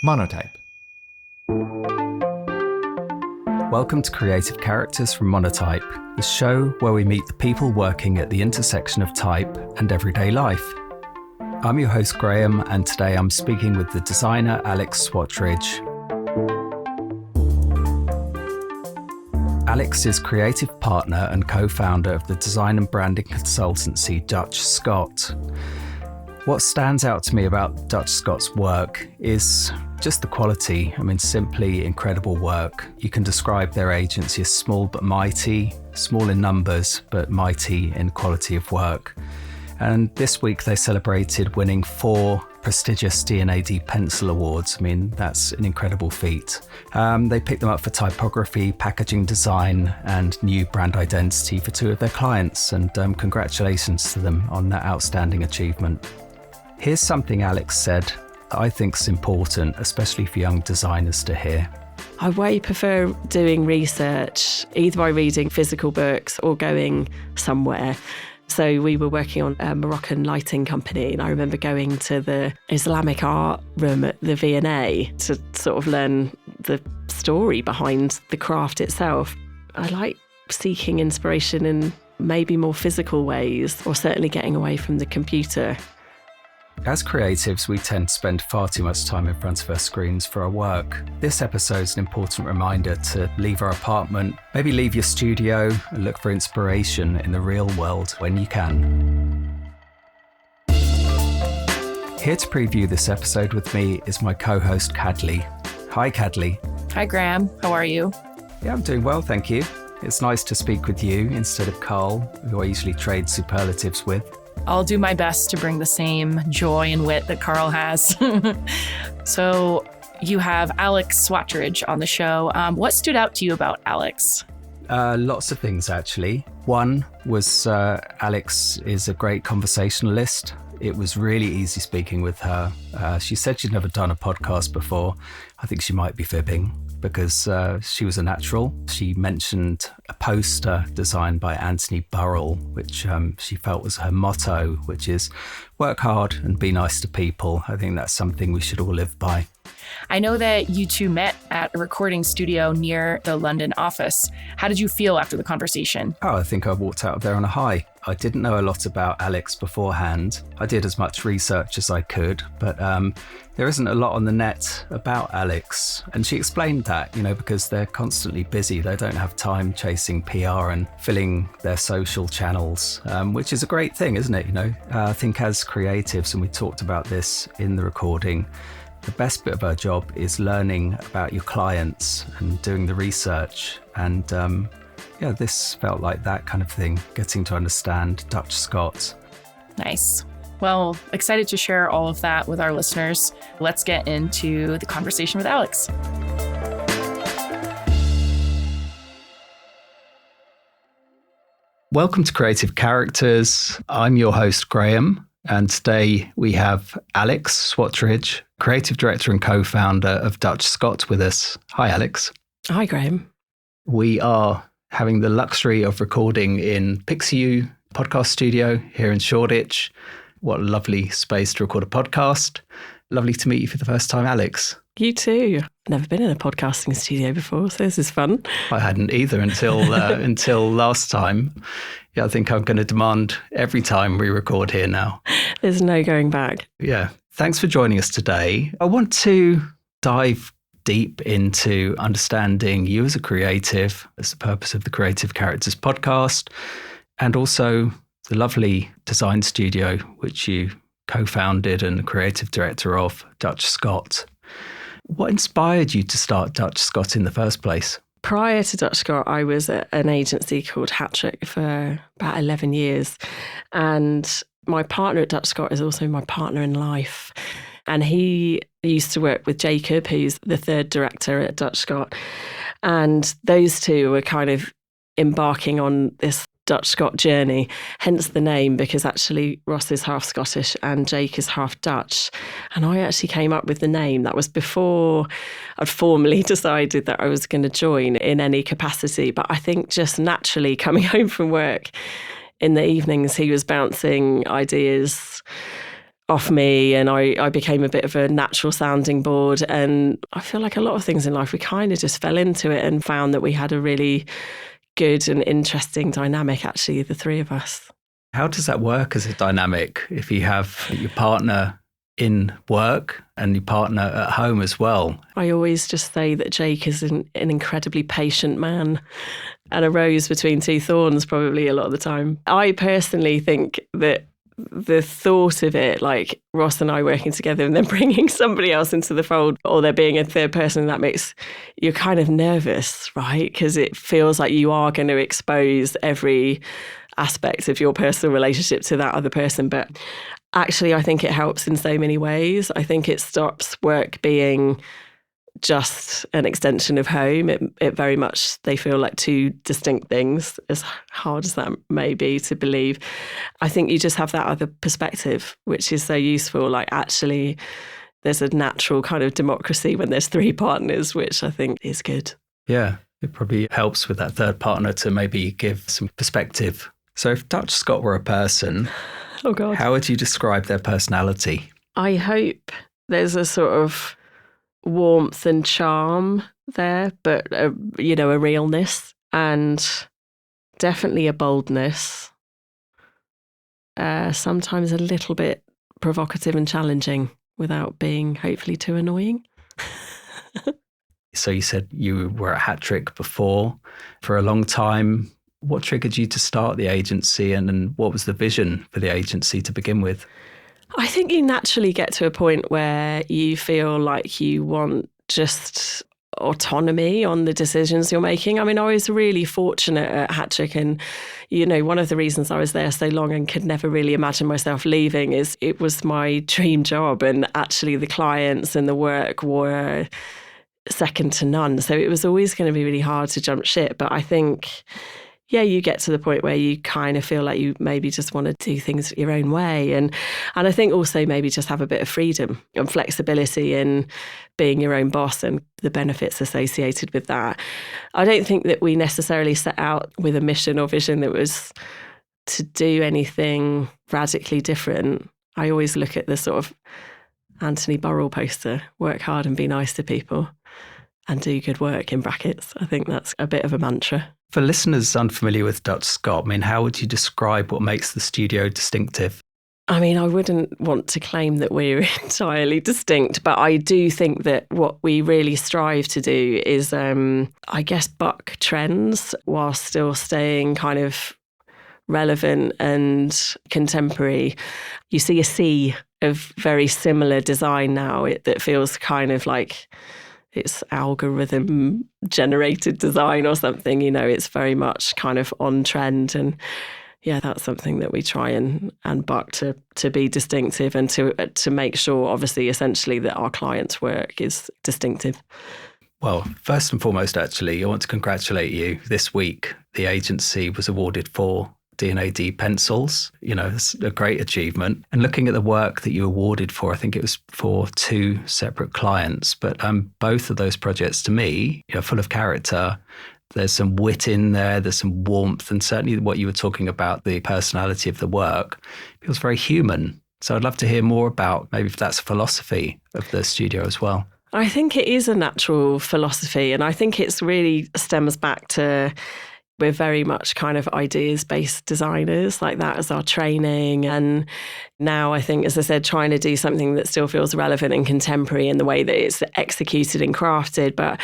Monotype. Welcome to Creative Characters from Monotype, the show where we meet the people working at the intersection of type and everyday life. I'm your host Graham, and today I'm speaking with the designer Alex Swatridge. Alex is creative partner and co-founder of the design and branding consultancy DutchScot. What stands out to me about DutchScot's work is just the quality. Simply incredible work. You can describe their agency as small but mighty, small in numbers but mighty in quality of work. And this week they celebrated winning 4 prestigious D&AD Pencil Awards. That's an incredible feat. They picked them up for typography, packaging design, and new brand identity for 2 of their clients. And congratulations to them on that outstanding achievement. Here's something Alex said that I think is important, especially for young designers to hear. I way prefer doing research, either by reading physical books or going somewhere. So we were working on a Moroccan lighting company, and I remember going to the Islamic art room at the V&A to sort of learn the story behind the craft itself. I like seeking inspiration in maybe more physical ways, or certainly getting away from the computer. As creatives, we tend to spend far too much time in front of our screens for our work. This episode is an important reminder to leave our apartment, maybe leave your studio, and look for inspiration in the real world when you can. Here to preview this episode with me is my co-host Cadley. Hi Cadley. Hi Graham, how are you? Yeah, I'm doing well, thank you. It's nice to speak with you instead of Carl, who I usually trade superlatives with. I'll do my best to bring the same joy and wit that Carl has. So you have Alex Swatridge on the show. What stood out to you about Alex? Lots of things, actually. One was Alex is a great conversationalist. It was really easy speaking with her. She said she'd never done a podcast before. I think she might be fibbing, because she was a natural. She mentioned a poster designed by Anthony Burrell, which she felt was her motto, which is work hard and be nice to people. I think that's something we should all live by. I know that you two met at a recording studio near the London office. How did you feel after the conversation? I think I walked out of there on a high. I didn't know a lot about Alex beforehand. I did as much research as I could, but there isn't a lot on the net about Alex. And she explained that, because they're constantly busy. They don't have time chasing PR and filling their social channels, which is a great thing, isn't it? I think as creatives, and we talked about this in the recording, the best bit of our job is learning about your clients and doing the research. And this felt like that kind of thing, getting to understand DutchScot. Nice. Well, excited to share all of that with our listeners. Let's get into the conversation with Alex. Welcome to Creative Characters. I'm your host, Graham. And today we have Alex Swatridge, creative director and co-founder of DutchScot with us. Hi, Alex. Hi, Graham. We are having the luxury of recording in Pixiu podcast studio here in Shoreditch. What a lovely space to record a podcast. Lovely to meet you for the first time, Alex. You too. Never been in a podcasting studio before, so this is fun. I hadn't either until last time. Yeah, I think I'm going to demand every time we record here now. There's no going back. Yeah. Thanks for joining us today. I want to dive deep into understanding you as a creative, as the purpose of the Creative Characters podcast, and also the lovely design studio, which you co-founded and creative director of, DutchScot. What inspired you to start DutchScot in the first place? Prior to DutchScot, I was at an agency called Hattrick for about 11 years. And my partner at DutchScot is also my partner in life. And he used to work with Jacob, who's the third director at DutchScot. And those two were kind of embarking on this DutchScot journey, hence the name, because actually Ross is half Scottish and Jake is half Dutch. And I actually came up with the name. That was before I'd formally decided that I was going to join in any capacity. But I think just naturally coming home from work in the evenings, he was bouncing ideas off me, and I became a bit of a natural sounding board. And I feel like a lot of things in life, we kind of just fell into it and found that we had a really good and interesting dynamic, actually, the three of us. How does that work as a dynamic if you have your partner in work and your partner at home as well? I always just say that Jake is an incredibly patient man and a rose between two thorns, probably a lot of the time. I personally think that the thought of it, like Ross and I working together and then bringing somebody else into the fold, or there being a third person, that makes you kind of nervous, right? Because it feels like you are going to expose every aspect of your personal relationship to that other person. But actually, I think it helps in so many ways. I think it stops work being just an extension of home. It very much, they feel like two distinct things, as hard as that may be to believe. I think you just have that other perspective, which is so useful. Like, actually, there's a natural kind of democracy when there's three partners, which I think is good. Yeah, it probably helps with that third partner to maybe give some perspective. So if DutchScot were a person, oh God, how would you describe their personality? I hope there's a sort of warmth and charm there, but a realness, and definitely a boldness. Sometimes a little bit provocative and challenging without being hopefully too annoying. So you said you were at Hattrick before for a long time. What triggered you to start the agency, and what was the vision for the agency to begin with? I think you naturally get to a point where you feel like you want just autonomy on the decisions you're making. I mean, I was really fortunate at Hattrick, and, one of the reasons I was there so long and could never really imagine myself leaving is it was my dream job, and actually the clients and the work were second to none. So it was always going to be really hard to jump ship. But I think, you get to the point where you kind of feel like you maybe just want to do things your own way. And I think also maybe just have a bit of freedom and flexibility in being your own boss and the benefits associated with that. I don't think that we necessarily set out with a mission or vision that was to do anything radically different. I always look at the sort of Anthony Burrell poster, work hard and be nice to people and do good work, in brackets. I think that's a bit of a mantra. For listeners unfamiliar with DutchScot, I mean, how would you describe what makes the studio distinctive? I mean, I wouldn't want to claim that we're entirely distinct, but I do think that what we really strive to do is, I guess, buck trends while still staying kind of relevant and contemporary. You see a sea of very similar design now that feels kind of like it's algorithm generated design or something, it's very much kind of on trend. And that's something that we try and buck to be distinctive and to make sure, obviously, essentially, that our clients' work is distinctive. Well, first and foremost, actually, I want to congratulate you. This week, the agency was awarded 4 D&AD pencils. It's a great achievement. And looking at the work that you awarded for, I think it was for 2 separate clients, but both of those projects, to me, full of character. There's some wit in there, there's some warmth, and certainly what you were talking about, the personality of the work, feels very human. So I'd love to hear more about maybe if that's a philosophy of the studio as well. I think it is a natural philosophy, and I think it's really stems back to we're very much kind of ideas-based designers, like that as our training. And now I think, as I said, trying to do something that still feels relevant and contemporary in the way that it's executed and crafted. But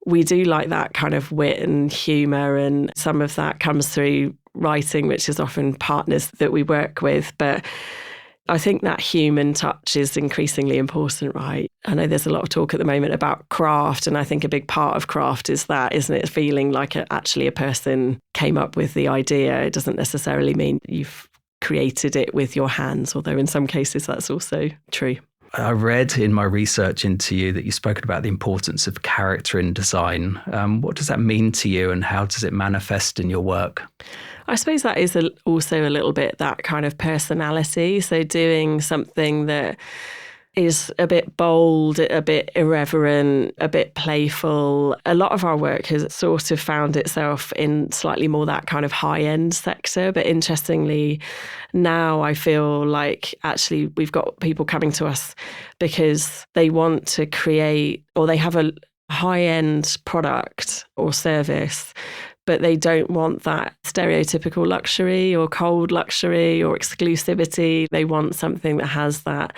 we do like that kind of wit and humour, and some of that comes through writing, which is often partners that we work with. But I think that human touch is increasingly important, right? I know there's a lot of talk at the moment about craft, and I think a big part of craft is that, isn't it? Feeling like actually a person came up with the idea. It doesn't necessarily mean you've created it with your hands, although in some cases that's also true. I read in my research into you that you've spoken about the importance of character in design. What does that mean to you, and how does it manifest in your work? I suppose that is also a little bit that kind of personality. So doing something that is a bit bold, a bit irreverent, a bit playful. A lot of our work has sort of found itself in slightly more that kind of high-end sector. But interestingly, now I feel like actually we've got people coming to us because they want to create, or they have a high-end product or service, but they don't want that stereotypical luxury or cold luxury or exclusivity. They want something that has that,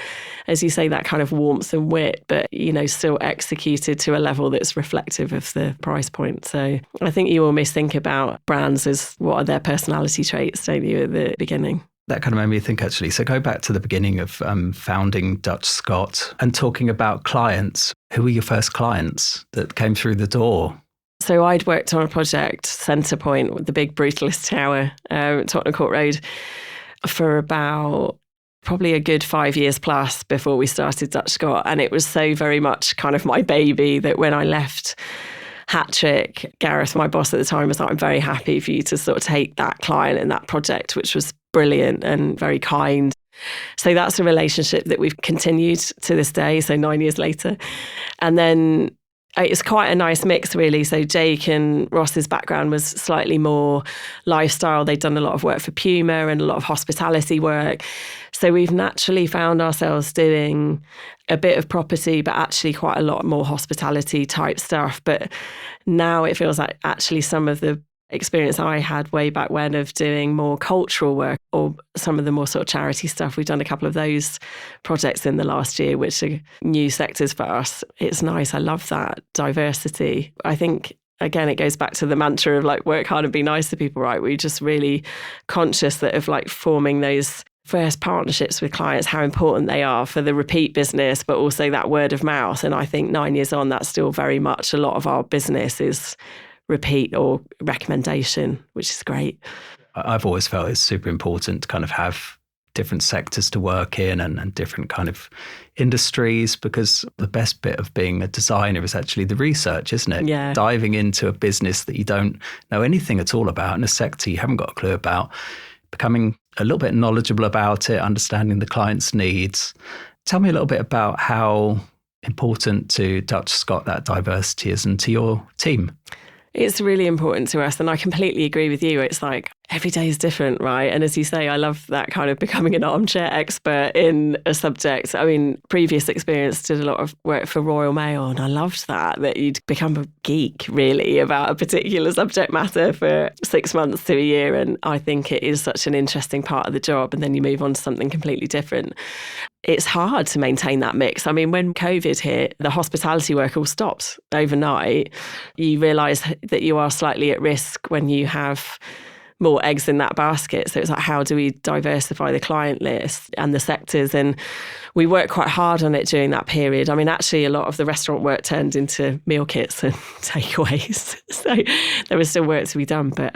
as you say, that kind of warmth and wit, but, still executed to a level that's reflective of the price point. So I think you almost think about brands as what are their personality traits, don't you, at the beginning? That kind of made me think, actually. So go back to the beginning of founding DutchScot and talking about clients. Who were your first clients that came through the door? So I'd worked on a project, Centrepoint, with the big brutalist tower, Tottenham Court Road, for about probably a good 5 years plus before we started DutchScot. And it was so very much kind of my baby that when I left Hattrick, Gareth, my boss at the time, was like, I'm very happy for you to sort of take that client and that project, which was brilliant and very kind. So that's a relationship that we've continued to this day, so 9 years later. And then it's quite a nice mix, really. So Jake and Ross's background was slightly more lifestyle. They'd done a lot of work for Puma and a lot of hospitality work. So we've naturally found ourselves doing a bit of property, but actually quite a lot more hospitality type stuff. But now it feels like actually some of the experience I had way back when of doing more cultural work or some of the more sort of charity stuff. We've done a couple of those projects in the last year, which are new sectors for us. It's nice. I love that diversity. I think, again, it goes back to the mantra of like work hard and be nice to people, right? We're just really conscious that of like forming those first partnerships with clients, how important they are for the repeat business, but also that word of mouth. And I think 9 years on, that's still very much a lot of our business is repeat or recommendation, which is great. I've always felt it's super important to kind of have different sectors to work in and different kind of industries, because the best bit of being a designer is actually the research, isn't it? Yeah. Diving into a business that you don't know anything at all about, in a sector you haven't got a clue about, becoming a little bit knowledgeable about it, understanding the client's needs. Tell me a little bit about how important to DutchScot that diversity is and to your team. It's really important to us, and I completely agree with you. It's like every day is different, right? And as you say, I love that kind of becoming an armchair expert in a subject. I mean, previous experience, did a lot of work for Royal Mail, and I loved that you'd become a geek, really, about a particular subject matter for 6 months to a year. And I think it is such an interesting part of the job, and then you move on to something completely different. It's hard to maintain that mix. I mean, when COVID hit, the hospitality work all stopped overnight. You realise that you are slightly at risk when you have more eggs in that basket. So it's like, how do we diversify the client list and the sectors? And we worked quite hard on it during that period. I mean, actually, a lot of the restaurant work turned into meal kits and takeaways. So there was still work to be done. But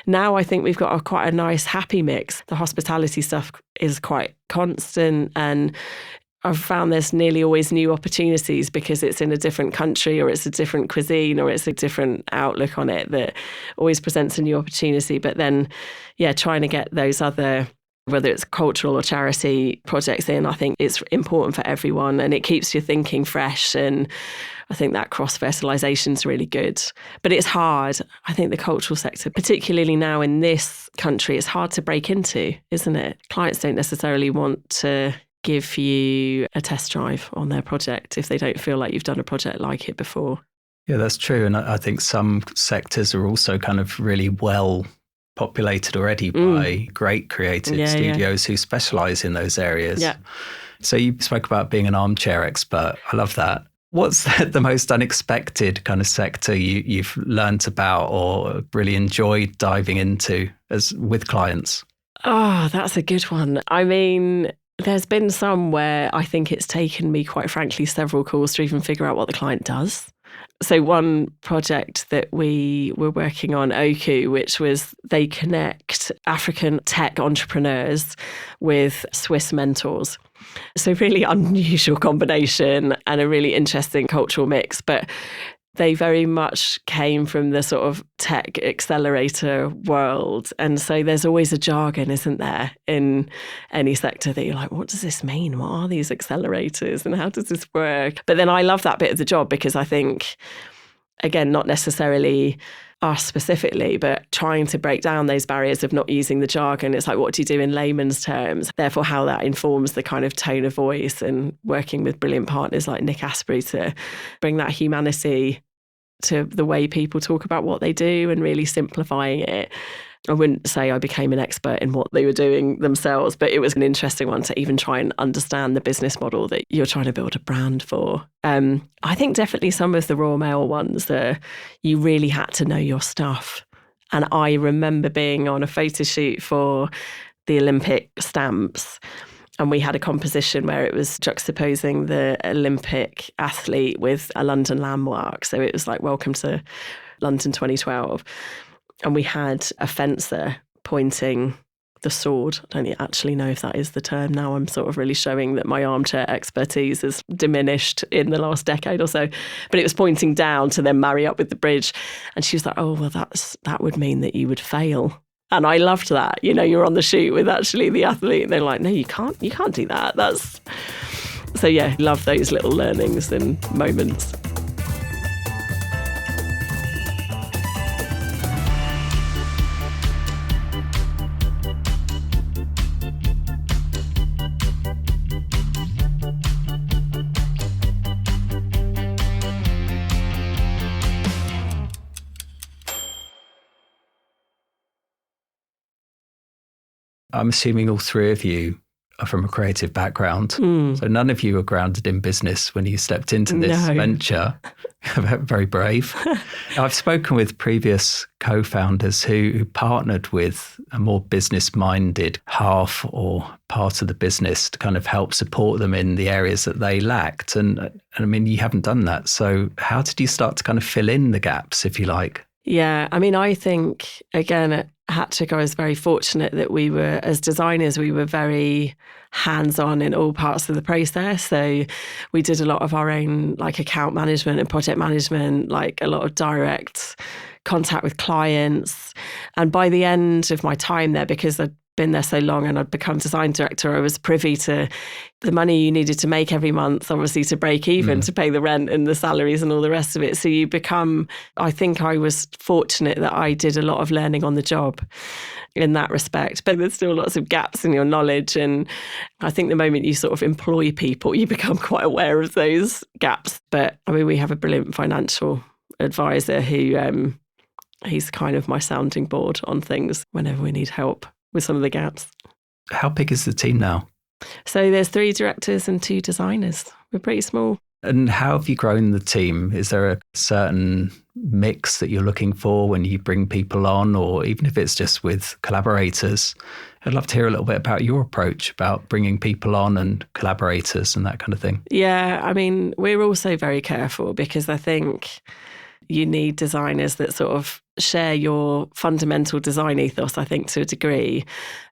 now I think we've got quite a nice, happy mix. The hospitality stuff is quite constant, and I've found there's nearly always new opportunities because it's in a different country or it's a different cuisine or it's a different outlook on it that always presents a new opportunity. But then, trying to get those other, whether it's cultural or charity projects in, I think it's important for everyone, and it keeps your thinking fresh. And I think that cross-fertilisation is really good. But it's hard. I think the cultural sector, particularly now in this country, it's hard to break into, isn't it? Clients don't necessarily want to give you a test drive on their project if they don't feel like you've done a project like it before. Yeah, that's true. And I think some sectors are also kind of really well populated already by great creative studios who specialise in those areas. Yeah. So you spoke about being an armchair expert. I love that. What's the most unexpected kind of sector you've learnt about or really enjoyed diving into with clients? Oh, that's a good one. I mean, there's been some where I think it's taken me, quite frankly, several calls to even figure out what the client does. So one project that we were working on, Oku, which was they connect African tech entrepreneurs with Swiss mentors. So really unusual combination and a really interesting cultural mix. But they very much came from the sort of tech accelerator world. And so there's always a jargon, isn't there, in any sector that you're like, what does this mean? What are these accelerators and how does this work? But then I love that bit of the job because I think, again, not necessarily us specifically, but trying to break down those barriers of not using the jargon. It's like, what do you do in layman's terms? Therefore, how that informs the kind of tone of voice, and working with brilliant partners like Nick Asprey to bring that humanity to the way people talk about what they do and really simplifying it. I wouldn't say I became an expert in what they were doing themselves, but it was an interesting one to even try and understand the business model that you're trying to build a brand for. I think definitely some of the Royal Mail ones that you really had to know your stuff. And I remember being on a photo shoot for the Olympic stamps, and we had a composition where it was juxtaposing the Olympic athlete with a London landmark. So it was like, welcome to London 2012. And we had a fencer pointing the sword. I don't actually know if that is the term now. I'm sort of really showing that my armchair expertise has diminished in the last decade or so. But it was pointing down to then marry up with the bridge. And she was like, oh, well, that would mean that you would fail. And I loved that. You know, you're on the shoot with actually the athlete. And they're like, no, you can't do that. So yeah, love those little learnings and moments. I'm assuming all three of you are from a creative background. So none of you are grounded in business when you stepped into this venture. Very brave. I've spoken with previous co-founders who partnered with a more business-minded half or part of the business to kind of help support them in the areas that they lacked. And I mean, you haven't done that. So how did you start to kind of fill in the gaps, if you like? Yeah, I mean, I think, again, at Hattrick, I was very fortunate that we were, as designers, we were very hands-on in all parts of the process. So we did a lot of our own like account management and project management, like a lot of direct contact with clients. And by the end of my time there, because I'd been there so long and I'd become design director, I was privy to the money you needed to make every month, obviously to break even, to pay the rent and the salaries and all the rest of it. So you become, I think I was fortunate that I did a lot of learning on the job in that respect, but there's still lots of gaps in your knowledge. And I think the moment you sort of employ people, you become quite aware of those gaps. But I mean, we have a brilliant financial advisor who, he's kind of my sounding board on things whenever we need help with some of the gaps. How big is the team now? So there's 3 directors and 2 designers. We're pretty small. And how have you grown the team? Is there a certain mix that you're looking for when you bring people on, or even if it's just with collaborators? I'd love to hear a little bit about your approach about bringing people on and collaborators and that kind of thing. Yeah, I mean, we're also very careful because I think you need designers that sort of share your fundamental design ethos, I think, to a degree.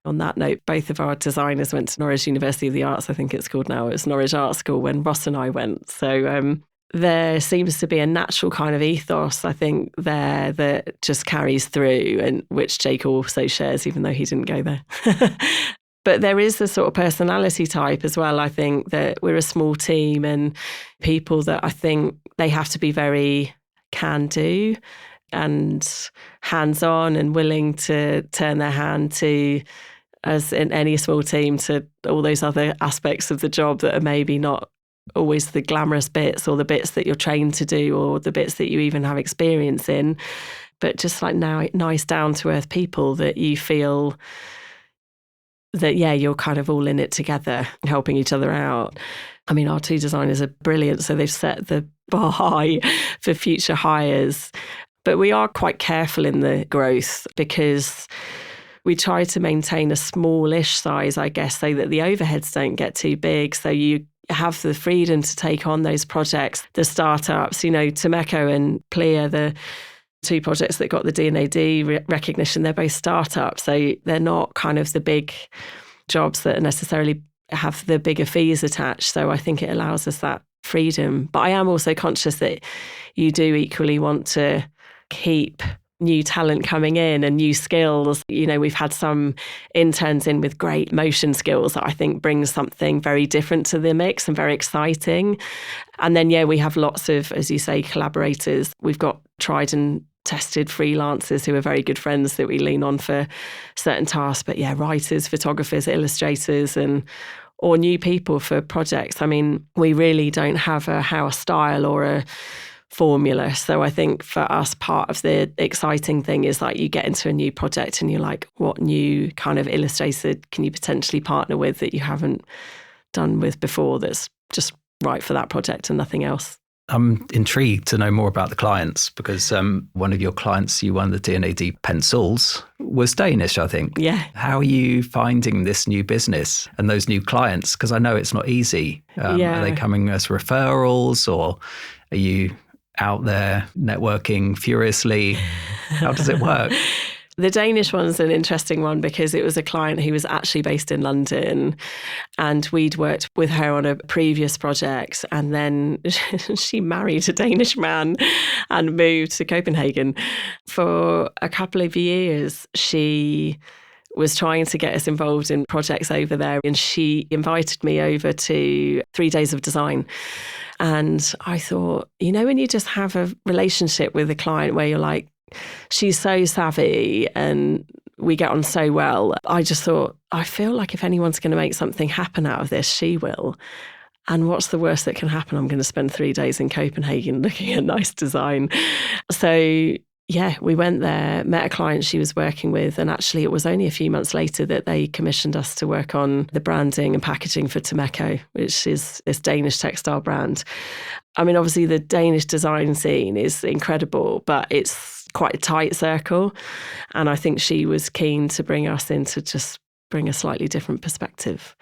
On that note, both of our designers went to Norwich University of the Arts, I think it's called now. It was Norwich Art School when Ross and I went. So there seems to be a natural kind of ethos, I think, there that just carries through, and which Jake also shares, even though he didn't go there. But there is a sort of personality type as well. I think that we're a small team and people that I think they have to be very can-do and hands-on and willing to turn their hand to, as in any small team, to all those other aspects of the job that are maybe not always the glamorous bits or the bits that you're trained to do or the bits that you even have experience in, but just like nice down-to-earth people that you feel that, yeah, you're kind of all in it together, helping each other out. I mean, our 2 designers are brilliant, so they've set the bar high for future hires. But we are quite careful in the growth because we try to maintain a smallish size, I guess, so that the overheads don't get too big. So you have the freedom to take on those projects, the startups, you know, Tomeko and Plea, the 2 projects that got the D&AD recognition, they're both startups. So they're not kind of the big jobs that necessarily have the bigger fees attached. So I think it allows us that freedom. But I am also conscious that you do equally want to keep new talent coming in and new skills. You know, we've had some interns in with great motion skills that I think brings something very different to the mix and very exciting. And then, we have lots of, as you say, collaborators. We've got tried and tested freelancers who are very good friends that we lean on for certain tasks. But writers, photographers, illustrators, or new people for projects. I mean, we really don't have a house style or a formula. So I think for us, part of the exciting thing is like you get into a new project and you're like, what new kind of illustrator can you potentially partner with that you haven't done with before that's just right for that project and nothing else? I'm intrigued to know more about the clients because one of your clients, you won the D&AD pencils, was Danish, I think. Yeah. How are you finding this new business and those new clients? Because I know it's not easy. Are they coming as referrals or are you out there networking furiously? How does it work? The Danish one's an interesting one because it was a client who was actually based in London and we'd worked with her on a previous project, and then she married a Danish man and moved to Copenhagen. For a couple of years, she was trying to get us involved in projects over there, and she invited me over to 3 days of design. And I thought, when you just have a relationship with a client where you're like, she's so savvy and we get on so well, I just thought, I feel like if anyone's going to make something happen out of this, she will. And what's the worst that can happen? I'm going to spend 3 days in Copenhagen looking at nice design. So we went there, met a client she was working with, and actually it was only a few months later that they commissioned us to work on the branding and packaging for Tomeko, which is this Danish textile brand. I mean, obviously the Danish design scene is incredible, but it's quite a tight circle. And I think she was keen to bring us in to just bring a slightly different perspective.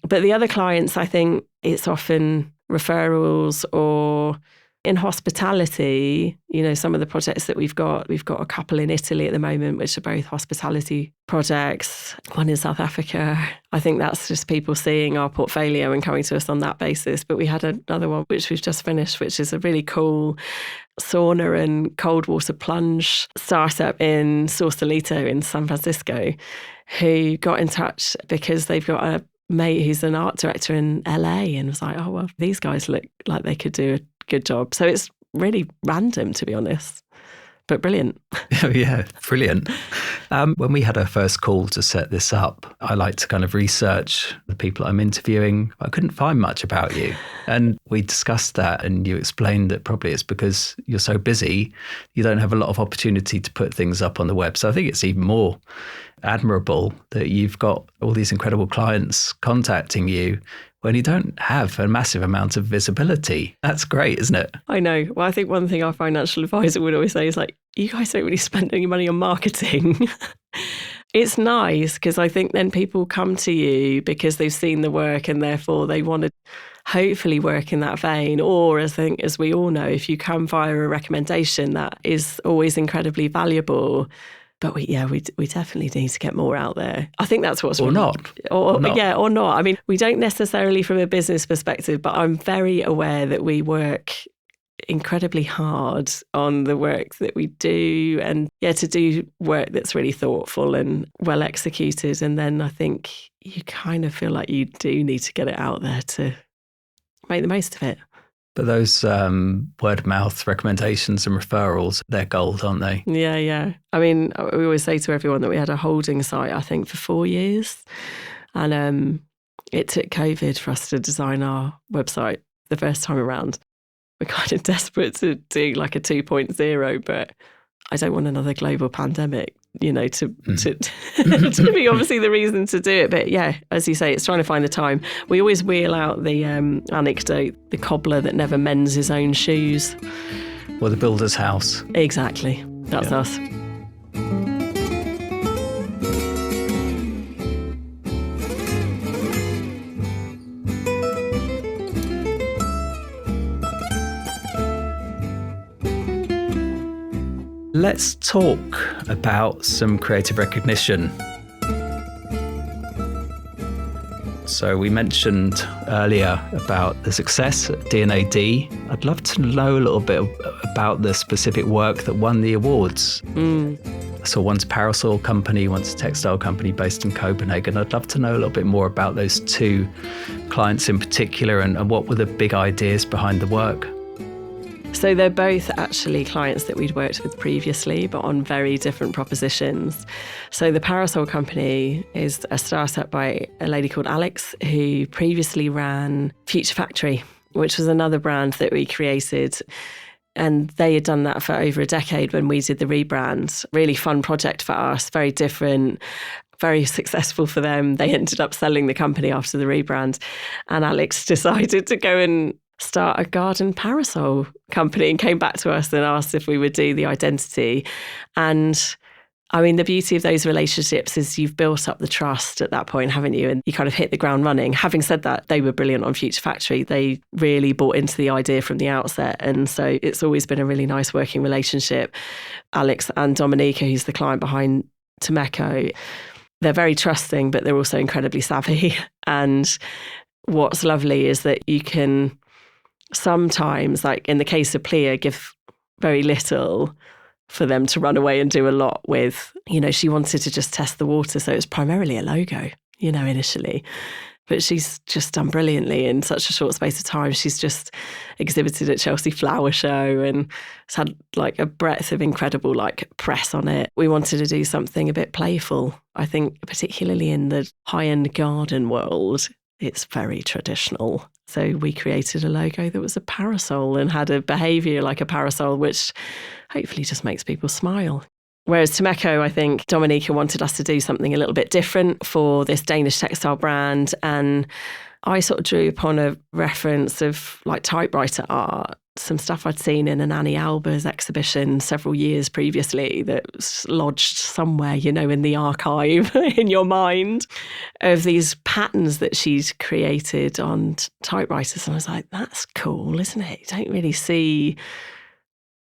But the other clients, I think it's often referrals, or in hospitality, some of the projects that we've got a couple in Italy at the moment, which are both hospitality projects, one in South Africa. I think that's just people seeing our portfolio and coming to us on that basis. But we had another one, which we've just finished, which is a really cool sauna and cold water plunge startup in Sausalito in San Francisco, who got in touch because they've got a mate who's an art director in LA and was like, oh, well, these guys look like they could do a good job. So it's really random, to be honest, but brilliant. Yeah, brilliant. When we had our first call to set this up, I like to kind of research the people I'm interviewing. I couldn't find much about you. And we discussed that, and you explained that probably it's because you're so busy, you don't have a lot of opportunity to put things up on the web. So I think it's even more admirable that you've got all these incredible clients contacting you when you don't have a massive amount of visibility. That's great, isn't it? I know. Well, I think one thing our financial advisor would always say is like, you guys don't really spend any money on marketing. It's nice because I think then people come to you because they've seen the work and therefore they want to hopefully work in that vein. Or as we all know, if you come via a recommendation, that is always incredibly valuable. But we definitely need to get more out there. I think that's what's... Or not. Yeah, or not. I mean, we don't necessarily from a business perspective, but I'm very aware that we work incredibly hard on the work that we do, and to do work that's really thoughtful and well executed. And then I think you kind of feel like you do need to get it out there to make the most of it. But those word of mouth recommendations and referrals, they're gold, aren't they? Yeah. I mean, we always say to everyone that we had a holding site, I think, for 4 years. And it took COVID for us to design our website the first time around. We're kind of desperate to do like a 2.0, but I don't want another global pandemic, to be obviously the reason to do it. But yeah, as you say, it's trying to find the time. We always wheel out the anecdote, the cobbler that never mends his own shoes. Or the builder's house. Exactly. That's us. Let's talk about some creative recognition. So we mentioned earlier about the success at D&AD. I'd love to know a little bit about the specific work that won the awards. So one's a parasol company, one's a textile company based in Copenhagen. I'd love to know a little bit more about those two clients in particular and what were the big ideas behind the work. So they're both actually clients that we'd worked with previously, but on very different propositions. So the Parasol Company is a startup by a lady called Alex, who previously ran Future Factory, which was another brand that we created. And they had done that for over a decade when we did the rebrand. Really fun project for us, very different, very successful for them. They ended up selling the company after the rebrand. And Alex decided to go and start a garden parasol company and came back to us and asked if we would do the identity. And I mean, the beauty of those relationships is you've built up the trust at that point, haven't you? And you kind of hit the ground running. Having said that, they were brilliant on Future Factory. They really bought into the idea from the outset. And so it's always been a really nice working relationship. Alex and Dominica, who's the client behind Tomeco, they're very trusting, but they're also incredibly savvy. And what's lovely is that you can sometimes, like in the case of Plea, give very little for them to run away and do a lot with. You know, she wanted to just test the water, so it was primarily a logo, you know, initially. But she's just done brilliantly in such a short space of time. She's just exhibited at Chelsea Flower Show and it's had like a breadth of incredible like press on it. We wanted to do something a bit playful. I think particularly in the high-end garden world, it's very traditional. So we created a logo that was a parasol and had a behaviour like a parasol, which hopefully just makes people smile. Whereas Tomeco, I think Dominica wanted us to do something a little bit different for this Danish textile brand. And I sort of drew upon a reference of like typewriter art, some stuff I'd seen in an Annie Albers exhibition several years previously that was lodged somewhere, you know, in the archive in your mind, of these patterns that she'd created on typewriters. And I was like, that's cool, isn't it? You don't really see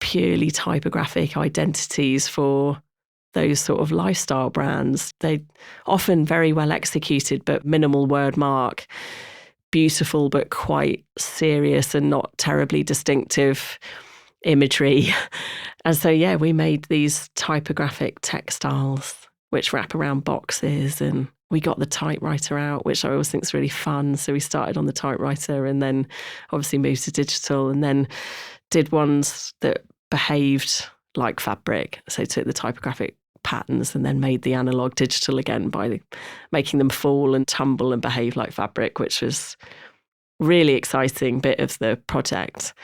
purely typographic identities for those sort of lifestyle brands. They often very well executed, but minimal word mark, beautiful but quite serious and not terribly distinctive imagery. And so, yeah, we made these typographic textiles which wrap around boxes, and we got the typewriter out, which I always think is really fun. So we started on the typewriter and then obviously moved to digital and then did ones that behaved like fabric. So took the typographic patterns and then made the analog digital again by making them fall and tumble and behave like fabric, which was really exciting bit of the project.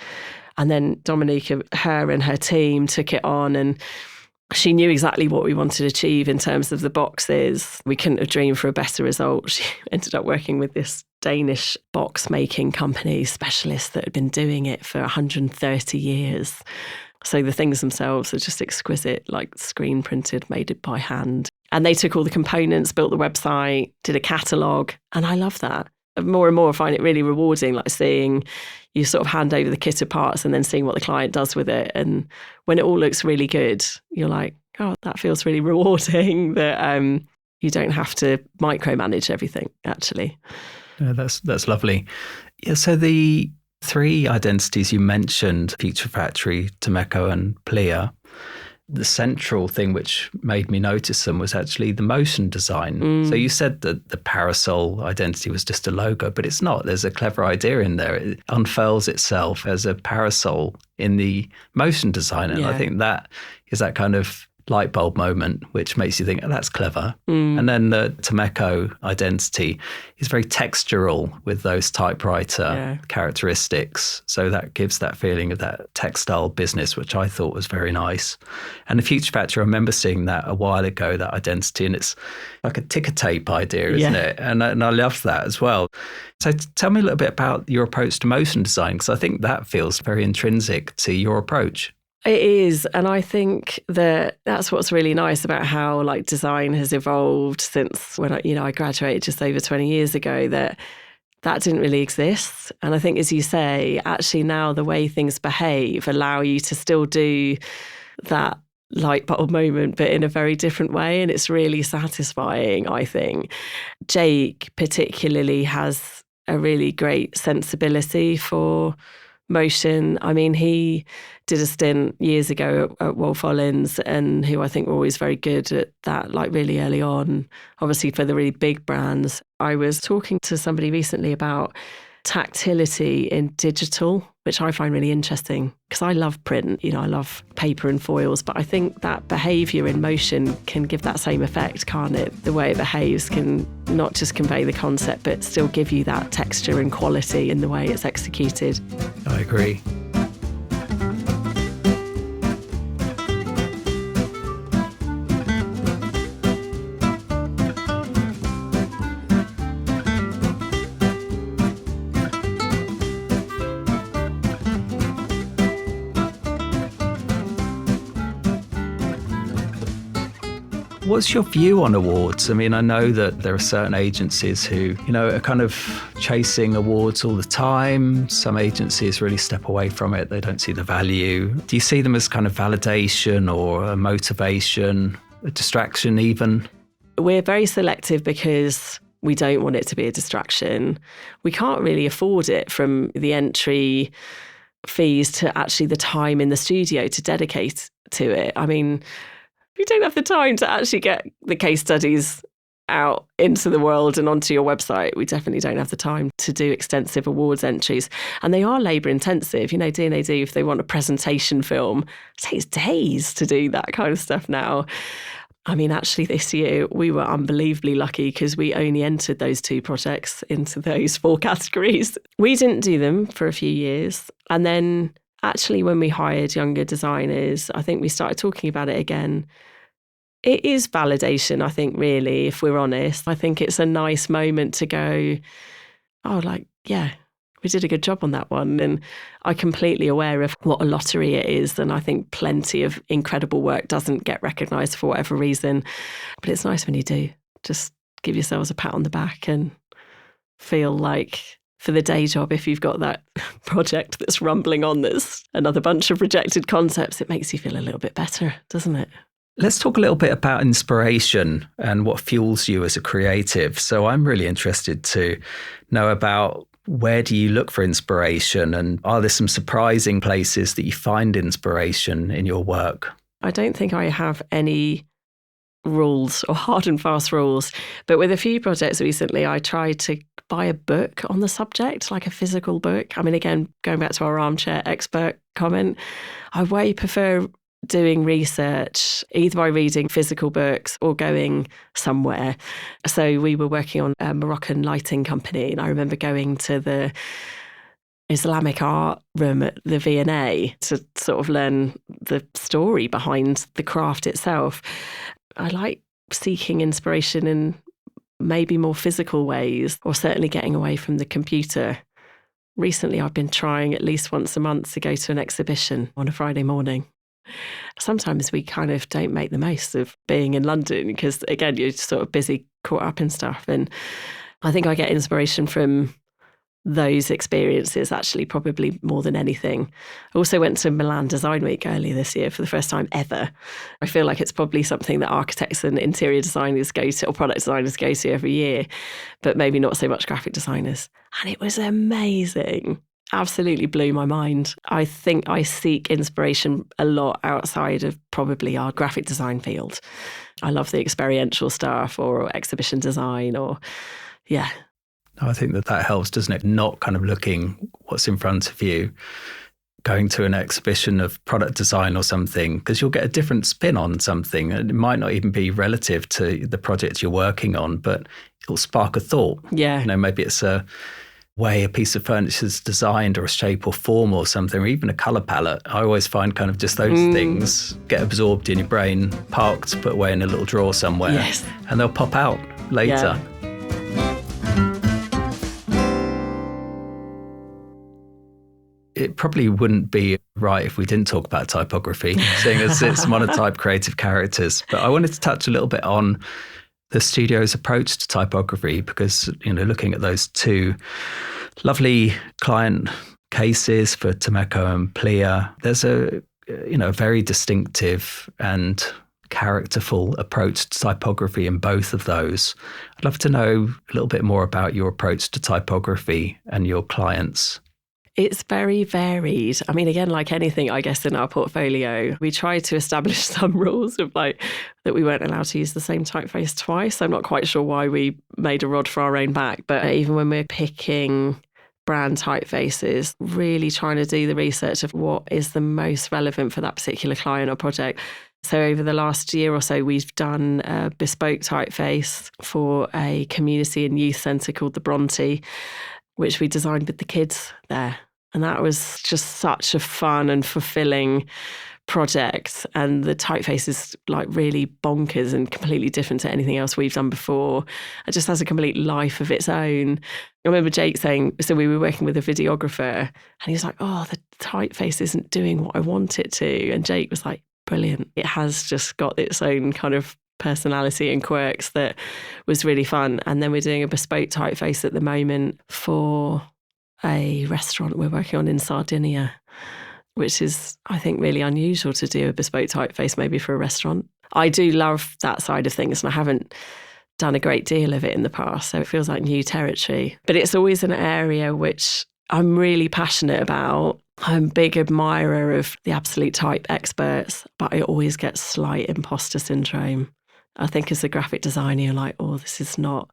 And then Dominica, her and her team took it on, and she knew exactly what we wanted to achieve in terms of the boxes. We couldn't have dreamed for a better result. She ended up working with this Danish box making company, specialists that had been doing it for 130 years. So the things themselves are just exquisite, like screen printed, made it by hand. And they took all the components, built the website, did a catalogue. And I love that. More and more I find it really rewarding, like seeing you sort of hand over the kit of parts and then seeing what the client does with it. And when it all looks really good, you're like, oh, that feels really rewarding that you don't have to micromanage everything, actually. Yeah, that's lovely. Yeah, so the three identities you mentioned, Future Factory, Tomeco and Plea, the central thing which made me notice them was actually the motion design. So you said that the parasol identity was just a logo, but it's not. There's a clever idea in there. It unfurls itself as a parasol in the motion design. And I think that is that kind of light bulb moment, which makes you think, oh, that's clever. And then the Tomeco identity is very textural with those typewriter characteristics. So that gives that feeling of that textile business, which I thought was very nice. And the Future Factory, I remember seeing that a while ago, that identity, and it's like a ticker tape idea, isn't it? And I loved that as well. So tell me a little bit about your approach to motion design, because I think that feels very intrinsic to your approach. It is. And I think that that's what's really nice about how like design has evolved since when I graduated just over 20 years ago, that didn't really exist. And I think, as you say, actually now the way things behave allow you to still do that light bulb moment, but in a very different way. And it's really satisfying, I think. Jake particularly has a really great sensibility for motion. I mean, he did a stint years ago at Wolf Ollins, and who I think were always very good at that, like really early on, obviously for the really big brands. I was talking to somebody recently about tactility in digital, which I find really interesting because I love print, I love paper and foils, but I think that behaviour in motion can give that same effect, can't it? The way it behaves can not just convey the concept, but still give you that texture and quality in the way it's executed. I agree. What's your view on awards? I mean, I know that there are certain agencies who, are kind of chasing awards all the time. Some agencies really step away from it. They don't see the value. Do you see them as kind of validation or a motivation, a distraction even? We're very selective because we don't want it to be a distraction. We can't really afford it, from the entry fees to actually the time in the studio to dedicate to it. I mean, we don't have the time to actually get the case studies out into the world and onto your website. We definitely don't have the time to do extensive awards entries. And they are labour intensive. D&AD, if they want a presentation film, it takes days to do that kind of stuff now. I mean, actually this year we were unbelievably lucky because we only entered those 2 projects into those 4 categories. We didn't do them for a few years. And then actually, when we hired younger designers, I think we started talking about it again. It is validation, I think, really, if we're honest. I think it's a nice moment to go, we did a good job on that one. And I'm completely aware of what a lottery it is. And I think plenty of incredible work doesn't get recognised for whatever reason. But it's nice when you do. Just give yourselves a pat on the back and feel like, for the day job, if you've got that project that's rumbling on, there's another bunch of rejected concepts, it makes you feel a little bit better, doesn't it? Let's talk a little bit about inspiration and what fuels you as a creative. So I'm really interested to know about, where do you look for inspiration, and are there some surprising places that you find inspiration in your work? I don't think I have any rules or hard and fast rules, but with a few projects recently, I tried to buy a book on the subject, like a physical book. I mean, again, going back to our armchair expert comment, I way prefer doing research either by reading physical books or going somewhere. So we were working on a Moroccan lighting company, and I remember going to the Islamic art room at the V&A to sort of learn the story behind the craft itself. I like seeking inspiration in maybe more physical ways, or certainly getting away from the computer. Recently, I've been trying at least once a month to go to an exhibition on a Friday morning. Sometimes we kind of don't make the most of being in London because, again, you're sort of busy, caught up in stuff. And I think I get inspiration from those experiences, actually, probably more than anything. I also went to Milan Design Week earlier this year for the first time ever. I feel like it's probably something that architects and interior designers go to, or product designers go to every year, but maybe not so much graphic designers. And it was amazing. Absolutely blew my mind. I think I seek inspiration a lot outside of probably our graphic design field. I love the experiential stuff, or exhibition design, or I think that helps, doesn't it? Not kind of looking what's in front of you, going to an exhibition of product design or something, because you'll get a different spin on something. And it might not even be relative to the project you're working on, but it'll spark a thought. Yeah. Maybe it's a way a piece of furniture is designed, or a shape or form or something, or even a colour palette. I always find kind of just those things get absorbed in your brain, parked, put away in a little drawer somewhere. Yes. And they'll pop out later. Yeah. It probably wouldn't be right if we didn't talk about typography, seeing as it's monotype creative characters. But I wanted to touch a little bit on the studio's approach to typography, because, looking at those 2 lovely client cases for Tomeco and Plia, there's a a very distinctive and characterful approach to typography in both of those. I'd love to know a little bit more about your approach to typography and your clients. It's very varied. I mean, again, like anything, I guess, in our portfolio, we try to establish some rules of like that we weren't allowed to use the same typeface twice. I'm not quite sure why we made a rod for our own back, but even when we're picking brand typefaces, really trying to do the research of what is the most relevant for that particular client or project. So over the last year or so, we've done a bespoke typeface for a community and youth centre called the Bronte, which we designed with the kids there. And that was just such a fun and fulfilling project. And the typeface is like really bonkers and completely different to anything else we've done before. It just has a complete life of its own. I remember Jake saying, so we were working with a videographer and he was like, oh, the typeface isn't doing what I want it to. And Jake was like, brilliant. It has just got its own kind of personality and quirks that was really fun. And then we're doing a bespoke typeface at the moment for a restaurant we're working on in Sardinia, which is, I think, really unusual to do a bespoke typeface maybe for a restaurant. I do love that side of things, and I haven't done a great deal of it in the past, so it feels like new territory. But it's always an area which I'm really passionate about. I'm a big admirer of the absolute type experts, but I always get slight imposter syndrome. I think as a graphic designer, you're like, oh, this is not,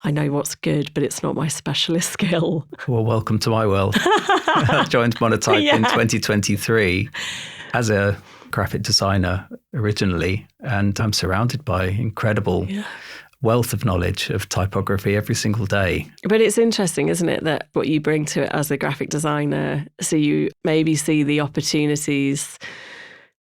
I know what's good, but it's not my specialist skill. Well, welcome to my world. I joined Monotype in 2023 as a graphic designer originally, and I'm surrounded by incredible wealth of knowledge of typography every single day. But it's interesting, isn't it, that what you bring to it as a graphic designer, so you maybe see the opportunities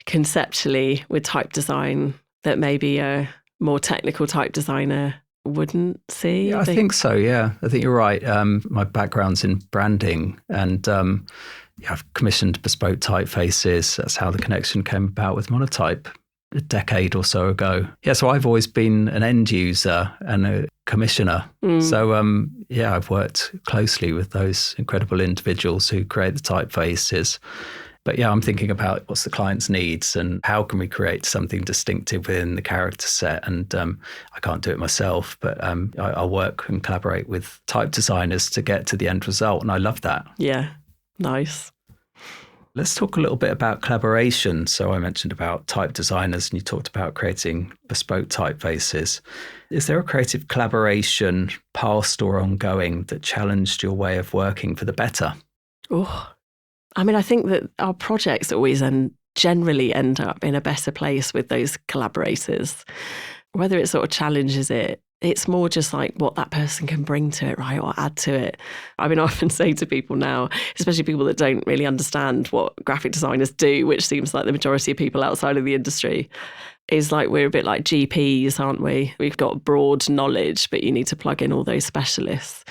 conceptually with type design that maybe a more technical type designer wouldn't see? Yeah, I think so, yeah. I think you're right. My background's in branding and I've commissioned bespoke typefaces. That's how the connection came about with Monotype a decade or so ago. Yeah, so I've always been an end user and a commissioner. So, I've worked closely with those incredible individuals who create the typefaces. But yeah, I'm thinking about what's the client's needs and how can we create something distinctive within the character set. And I can't do it myself, but I'll work and collaborate with type designers to get to the end result. And I love that. Yeah, nice. Let's talk a little bit about collaboration. So I mentioned about type designers and you talked about creating bespoke typefaces. Is there a creative collaboration, past or ongoing, that challenged your way of working for the better? Oh, I mean, I think that our projects always generally end up in a better place with those collaborators. Whether it sort of challenges it, it's more just like what that person can bring to it, right, or add to it. I mean, I often say to people now, especially people that don't really understand what graphic designers do, which seems like the majority of people outside of the industry, is like we're a bit like GPs, aren't we? We've got broad knowledge, but you need to plug in all those specialists.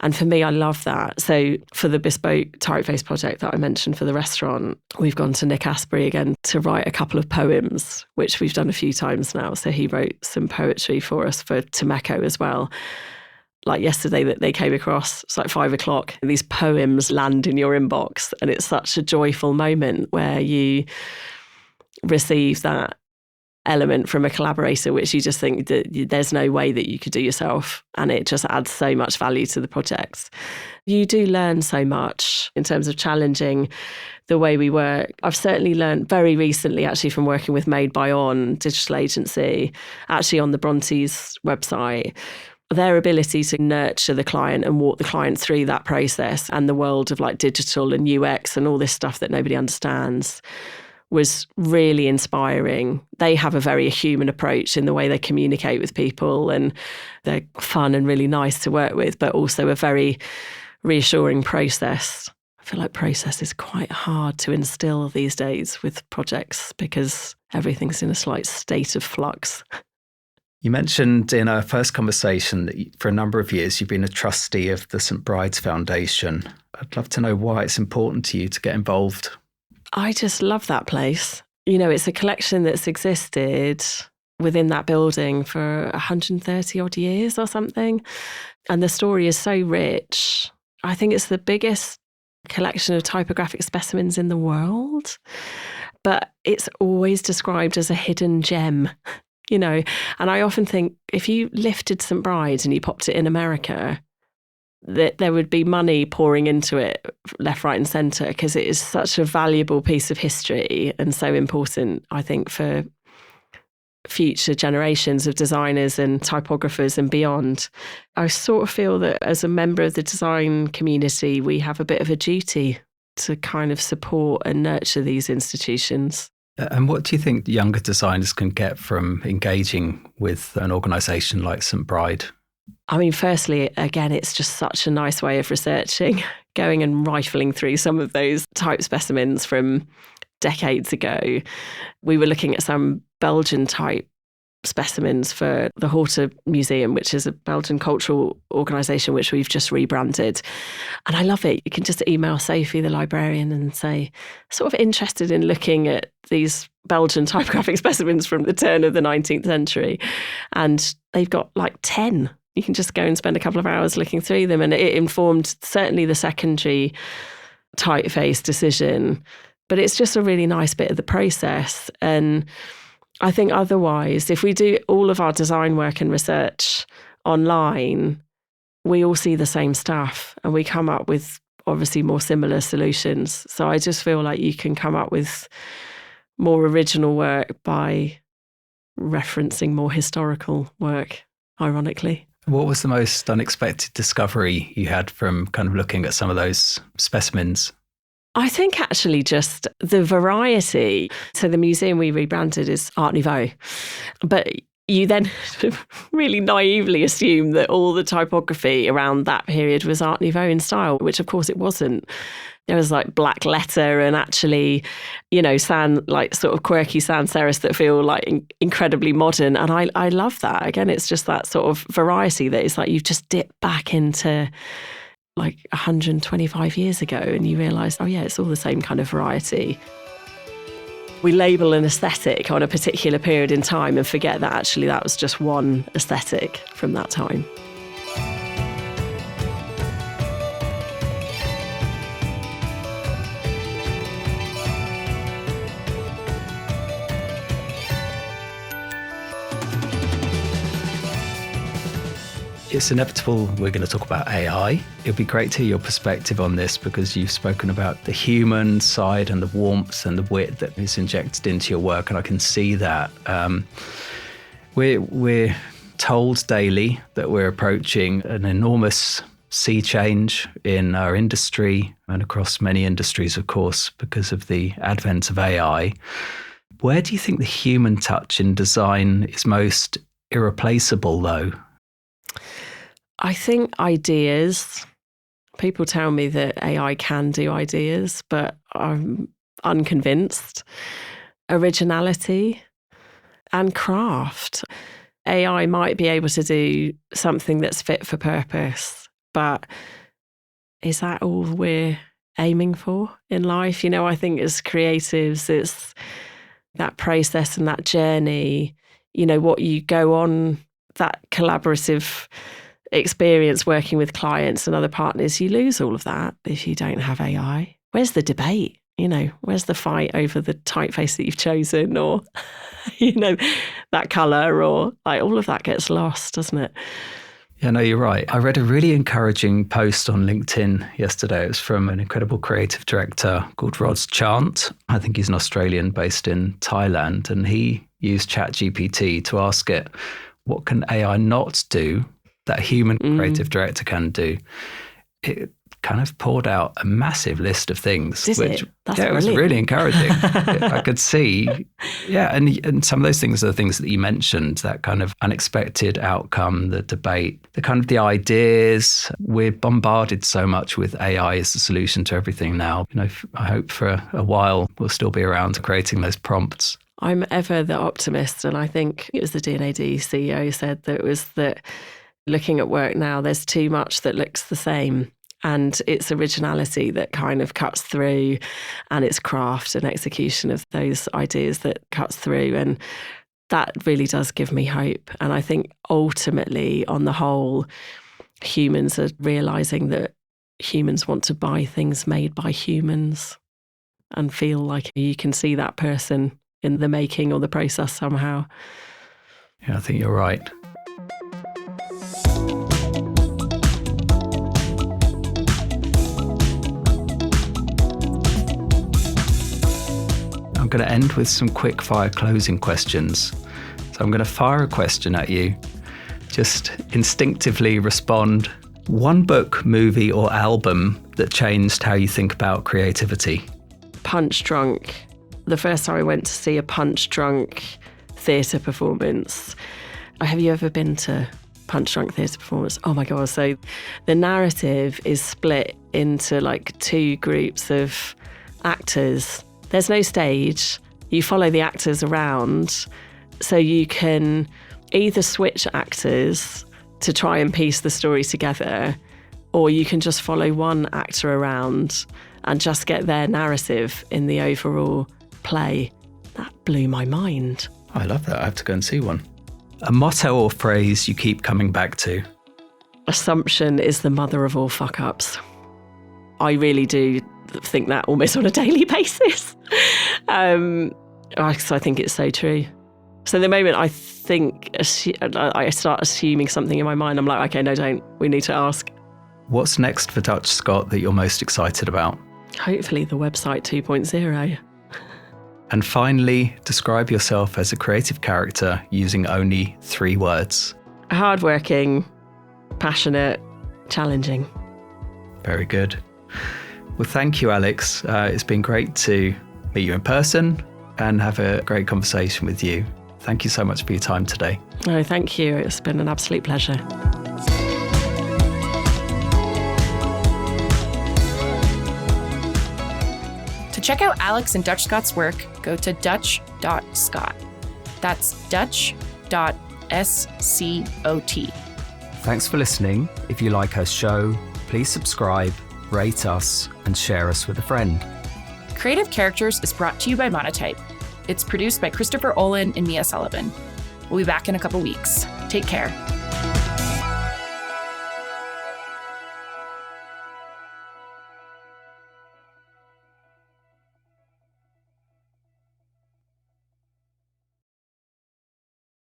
And for me, I love that. So for the bespoke typeface project that I mentioned for the restaurant, we've gone to Nick Asprey again to write a couple of poems, which we've done a few times now. So he wrote some poetry for us for Tomeko as well. Like yesterday that they came across, it's like 5:00, and these poems land in your inbox. And it's such a joyful moment where you receive that element from a collaborator, which you just think that there's no way that you could do yourself, and it just adds so much value to the project. You do learn so much in terms of challenging the way we work. I've certainly learned very recently, actually, from working with Made by On digital agency, actually on the Bronte's website, their ability to nurture the client and walk the client through that process and the world of like digital and UX and all this stuff that nobody understands was really inspiring. They have a very human approach in the way they communicate with people, and they're fun and really nice to work with, but also a very reassuring process. I feel like process is quite hard to instill these days with projects because everything's in a slight state of flux. You mentioned in our first conversation that for a number of years you've been a trustee of the St Bride's Foundation. I'd love to know why it's important to you to get involved. I just love that place. You know, it's a collection that's existed within that building for 130 odd years or something. And the story is so rich. I think it's the biggest collection of typographic specimens in the world, but it's always described as a hidden gem, you know. And I often think if you lifted St. Bride's and you popped it in America, that there would be money pouring into it left, right and centre, because it is such a valuable piece of history and so important, I think, for future generations of designers and typographers and beyond. I sort of feel that as a member of the design community, we have a bit of a duty to kind of support and nurture these institutions. And what do you think younger designers can get from engaging with an organisation like St. Bride? I mean, firstly, again, it's just such a nice way of researching, going and rifling through some of those type specimens from decades ago. We were looking at some Belgian type specimens for the Horta Museum, which is a Belgian cultural organisation which we've just rebranded. And I love it. You can just email Sophie, the librarian, and say, sort of interested in looking at these Belgian typographic specimens from the turn of the 19th century. And they've got like 10. You can just go and spend a couple of hours looking through them. And it informed certainly the secondary typeface decision. But it's just a really nice bit of the process. And I think otherwise, if we do all of our design work and research online, we all see the same stuff and we come up with obviously more similar solutions. So I just feel like you can come up with more original work by referencing more historical work, ironically. What was the most unexpected discovery you had from kind of looking at some of those specimens? I think actually just the variety. So the museum we rebranded is Art Nouveau, but you then really naively assume that all the typography around that period was Art Nouveau in style, which of course it wasn't. There was like black letter and actually, you know, like sort of quirky sans serifs that feel like incredibly modern. And I love that. Again, it's just that sort of variety that is like you've just dipped back into like 125 years ago and you realise, oh yeah, it's all the same kind of variety. We label an aesthetic on a particular period in time and forget that actually that was just one aesthetic from that time. It's inevitable we're going to talk about AI. It'd be great to hear your perspective on this because you've spoken about the human side and the warmth and the wit that is injected into your work, and I can see that. We're told daily that we're approaching an enormous sea change in our industry and across many industries, of course, because of the advent of AI. Where do you think the human touch in design is most irreplaceable, though? I think ideas. People tell me that AI can do ideas, but I'm unconvinced. Originality and craft. AI might be able to do something that's fit for purpose, but is that all we're aiming for in life? You know, I think as creatives, it's that process and that journey, you know, what you go on, that collaborative experience working with clients and other partners, you lose all of that if you don't have AI. Where's the debate? You know, where's the fight over the typeface that you've chosen or, you know, that colour or like all of that gets lost, doesn't it? Yeah, no, you're right. I read a really encouraging post on LinkedIn yesterday. It was from an incredible creative director called Rod Chant. I think he's an Australian based in Thailand, and he used ChatGPT to ask it, what can AI not do that a human creative director can do? It kind of poured out a massive list of things. It was really encouraging. I could see, and some of those things are the things that you mentioned, that kind of unexpected outcome, the debate, the kind of the ideas. We're bombarded so much with AI as the solution to everything now. You know, I hope for a while we'll still be around creating those prompts. I'm ever the optimist, and I think it was the D&AD CEO said that it was that looking at work now, there's too much that looks the same, and it's originality that kind of cuts through, and it's craft and execution of those ideas that cuts through, and that really does give me hope. And I think ultimately, on the whole, humans are realising that humans want to buy things made by humans and feel like you can see that person in the making or the process somehow. Yeah, I think you're right. I'm going to end with some quick fire closing questions. So I'm going to fire a question at you. Just instinctively respond. One book, movie, or album that changed how you think about creativity? Punch Drunk. The first time I went to see a Punch Drunk theatre performance. Have you ever been to Punch Drunk theatre performance? Oh my God. So the narrative is split into like two groups of actors. There's no stage. You follow the actors around. So you can either switch actors to try and piece the story together, or you can just follow one actor around and just get their narrative in the overall play. That blew my mind. I love that. I have to go and see one. A motto or phrase you keep coming back to? Assumption is the mother of all fuck-ups. I really do think that almost on a daily basis. I think it's so true. So the moment I start assuming something in my mind, I'm like, okay, no, don't. We need to ask. What's next for DutchScot that you're most excited about? Hopefully the website 2.0. And finally, describe yourself as a creative character using only 3 words. Hardworking, passionate, challenging. Very good. Well, thank you, Alex. It's been great to meet you in person and have a great conversation with you. Thank you so much for your time today. No, thank you. It's been an absolute pleasure. To check out Alex and DutchScot's work, go to dutch.scot. That's dutch.scot. Thanks for listening. If you like our show, please subscribe, rate us, and share us with a friend. Creative Characters is brought to you by Monotype. It's produced by Christopher Olin and Mia Sullivan. We'll be back in a couple weeks. Take care.